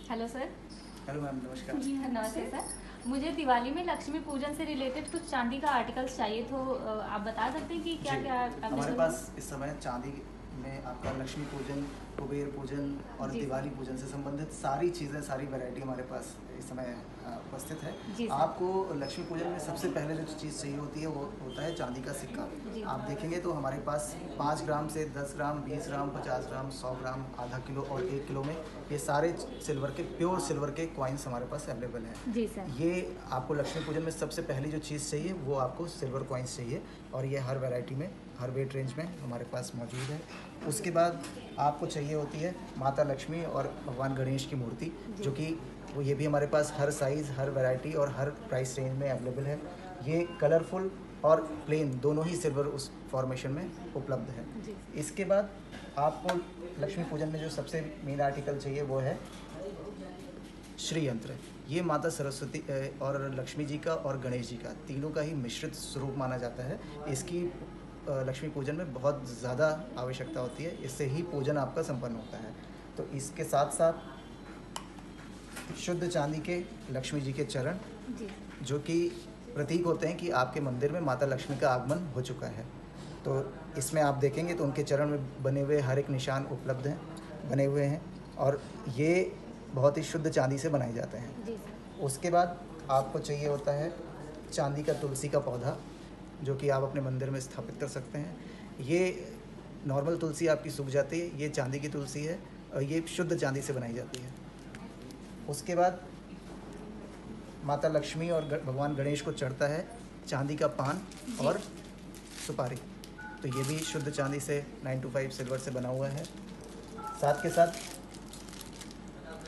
Hello sir. Hello ma'am, नमस्कार। जी हाँ, नमस्ते सर। मुझे दिवाली में लक्ष्मी पूजन से रिलेटेड कुछ चांदी का आर्टिकल्स चाहिए, तो आप बता सकते हैं कि क्या जी, क्या हमारे अवेलेबल पास है? इस समय चांदी में आपका लक्ष्मी पूजन, कुबेर पूजन और जी दिवाली सर। पूजन से संबंधित सारी चीज़ें, सारी वैरायटी हमारे पास इस समय उपस्थित है। जी सर। आपको लक्ष्मी पूजन में सबसे पहले जो चीज़ चाहिए होती है वो होता है चांदी का सिक्का। जी। आप देखेंगे तो हमारे पास 5 ग्राम से 10 ग्राम, 20 ग्राम, 50 ग्राम, 100 ग्राम, आधा किलो और 1 किलो में ये सारे सिल्वर के, प्योर सिल्वर के कॉइन्स हमारे पास अवेलेबल हैं। जी सर। ये आपको लक्ष्मी पूजन में सबसे पहली जो चीज़ चाहिए वो आपको सिल्वर कॉइन्स चाहिए, और ये हर वैरायटी में, हर वेट रेंज में हमारे पास मौजूद है। उसके बाद आपको चाहिए होती है माता लक्ष्मी और भगवान गणेश की मूर्ति, जो कि वो ये भी हमारे पास हर साइज़, हर वैरायटी और हर प्राइस रेंज में अवेलेबल है। ये कलरफुल और प्लेन दोनों ही सिल्वर उस फॉर्मेशन में उपलब्ध है। जी। इसके बाद आपको लक्ष्मी पूजन में जो सबसे मेन आर्टिकल चाहिए वो है श्री यंत्र। ये माता सरस्वती और लक्ष्मी जी का और गणेश जी का, तीनों का ही मिश्रित स्वरूप माना जाता है। इसकी लक्ष्मी पूजन में बहुत ज़्यादा आवश्यकता होती है, इससे ही पूजन आपका संपन्न होता है। तो इसके साथ साथ शुद्ध चांदी के लक्ष्मी जी के चरण, जी। जो कि प्रतीक होते हैं कि आपके मंदिर में माता लक्ष्मी का आगमन हो चुका है। तो इसमें आप देखेंगे तो उनके चरण में बने हुए हर एक निशान उपलब्ध हैं, बने हुए हैं, और ये बहुत ही शुद्ध चांदी से बनाए जाते हैं। जी सर। उसके बाद आपको चाहिए होता है चांदी का तुलसी का पौधा, जो कि आप अपने मंदिर में स्थापित कर सकते हैं। ये नॉर्मल तुलसी आपकी सूख जाती है, ये चांदी की तुलसी है और ये शुद्ध चांदी से बनाई जाती है। उसके बाद माता लक्ष्मी और भगवान गणेश को चढ़ता है चांदी का पान और सुपारी, तो ये भी शुद्ध चांदी से 925 सिल्वर से बना हुआ है। साथ के साथ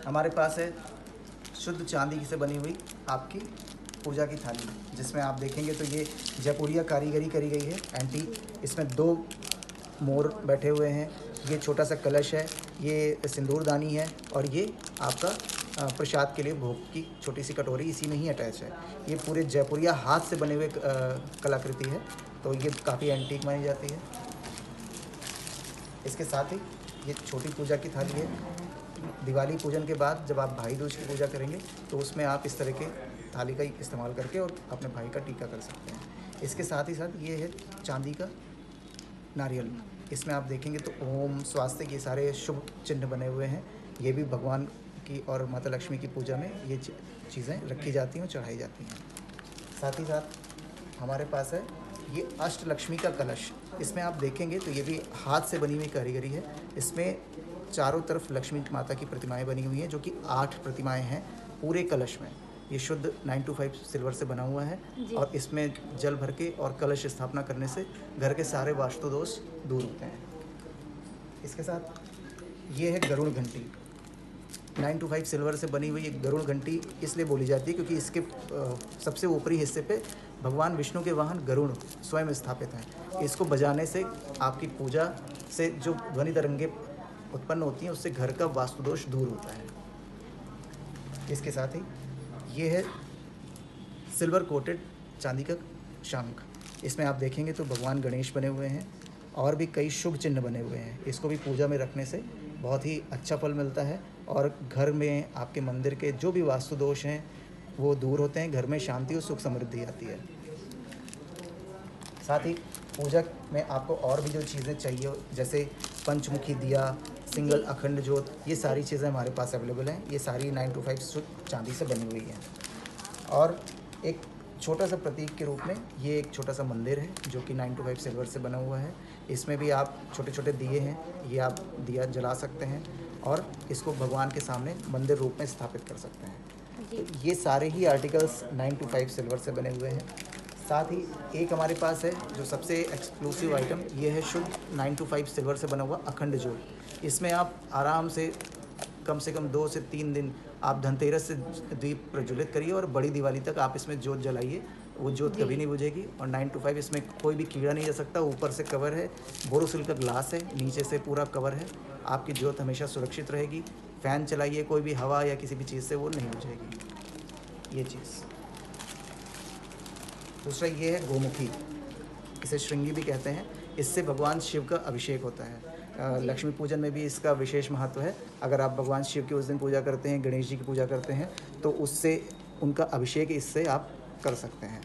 हमारे पास है शुद्ध चांदी से बनी हुई आपकी पूजा की थाली, जिसमें आप देखेंगे तो ये जयपुरिया कारीगरी करी गई है, एंटीक। इसमें 2 मोर बैठे हुए हैं, ये छोटा सा कलश है, ये सिंदूरदानी है, और ये आपका प्रसाद के लिए भोग की छोटी सी कटोरी इसी में ही अटैच है। ये पूरे जयपुरिया हाथ से बने हुए कलाकृति है, तो ये काफ़ी एंटीक मानी जाती है। इसके साथ ही ये छोटी पूजा की थाली है। दिवाली पूजन के बाद जब आप भाई दूज की पूजा करेंगे तो उसमें आप इस तरह के थाली का इस्तेमाल करके और अपने भाई का टीका कर सकते हैं। इसके साथ ही साथ ये है चांदी का नारियल। इसमें आप देखेंगे तो ओम, स्वास्तिक, ये सारे शुभ चिन्ह बने हुए हैं। ये भी भगवान की और माता लक्ष्मी की पूजा में ये चीज़ें रखी जाती हैं और चढ़ाई जाती हैं। साथ ही साथ हमारे पास है ये अष्टलक्ष्मी का कलश। इसमें आप देखेंगे तो ये भी हाथ से बनी हुई कारीगरी है। इसमें चारों तरफ लक्ष्मी माता की प्रतिमाएं बनी हुई हैं, जो कि 8 प्रतिमाएं हैं पूरे कलश में। ये शुद्ध 925 सिल्वर से बना हुआ है, और इसमें जल भर के और कलश स्थापना करने से घर के सारे वास्तु दोष दूर होते हैं। इसके साथ ये है गरुड़ घंटी। 925 सिल्वर से बनी हुई एक गरुड़ घंटी इसलिए बोली जाती है क्योंकि इसके सबसे ऊपरी हिस्से पे भगवान विष्णु के वाहन गरुड़ स्वयं स्थापित हैं। इसको बजाने से आपकी पूजा से जो ध्वनि तरंगे उत्पन्न होती हैं उससे घर का वास्तु दोष दूर होता है। इसके साथ ही ये है सिल्वर कोटेड चांदी का शंख। इसमें आप देखेंगे तो भगवान गणेश बने हुए हैं और भी कई शुभ चिन्ह बने हुए हैं। इसको भी पूजा में रखने से बहुत ही अच्छा फल मिलता है, और घर में आपके मंदिर के जो भी वास्तु दोष हैं वो दूर होते हैं, घर में शांति और सुख समृद्धि आती है। साथ ही पूजा में आपको और भी जो चीज़ें चाहिए, जैसे पंचमुखी दिया, सिंगल अखंड ज्योत, ये सारी चीज़ें हमारे पास अवेलेबल हैं। ये सारी 925 चांदी से बनी हुई हैं। और एक छोटा सा प्रतीक के रूप में ये एक छोटा सा मंदिर है, जो कि 925 सिल्वर से बना हुआ है। इसमें भी आप छोटे छोटे दिए हैं, ये आप दिया जला सकते हैं और इसको भगवान के सामने मंदिर रूप में स्थापित कर सकते हैं। तो ये सारे ही आर्टिकल्स 925 सिल्वर से बने हुए हैं। साथ ही एक हमारे पास है जो सबसे एक्सक्लूसिव आइटम, ये है शुद्ध 925 सिल्वर से बना हुआ अखंड ज्योत। इसमें आप आराम से कम 2 से 3 दिन आप धनतेरस से दीप प्रज्वलित करिए और बड़ी दिवाली तक आप इसमें ज्योत जलाइए, वो ज्योत कभी नहीं बुझेगी। और 925 इसमें कोई भी कीड़ा नहीं जा सकता। ऊपर से कवर है, बोरोसिल का ग्लास है, नीचे से पूरा कवर है, आपकी ज्योत हमेशा सुरक्षित रहेगी। फ़ैन चलाइए, कोई भी हवा या किसी भी चीज़ से वो नहीं बुझेगी। ये चीज़। दूसरा ये है गोमुखी, इसे श्रृंगी भी कहते हैं। इससे भगवान शिव का अभिषेक होता है। लक्ष्मी पूजन में भी इसका विशेष महत्व है। अगर आप भगवान शिव की उस दिन पूजा करते हैं, गणेश जी की पूजा करते हैं, तो उससे उनका अभिषेक इससे आप कर सकते हैं।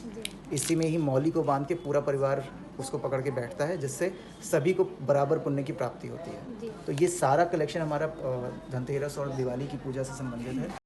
इसी में ही मौली को बांध के पूरा परिवार उसको पकड़ के बैठता है, जिससे सभी को बराबर पुण्य की प्राप्ति होती है। तो ये सारा कलेक्शन हमारा धनतेरस और दिवाली की पूजा से संबंधित है।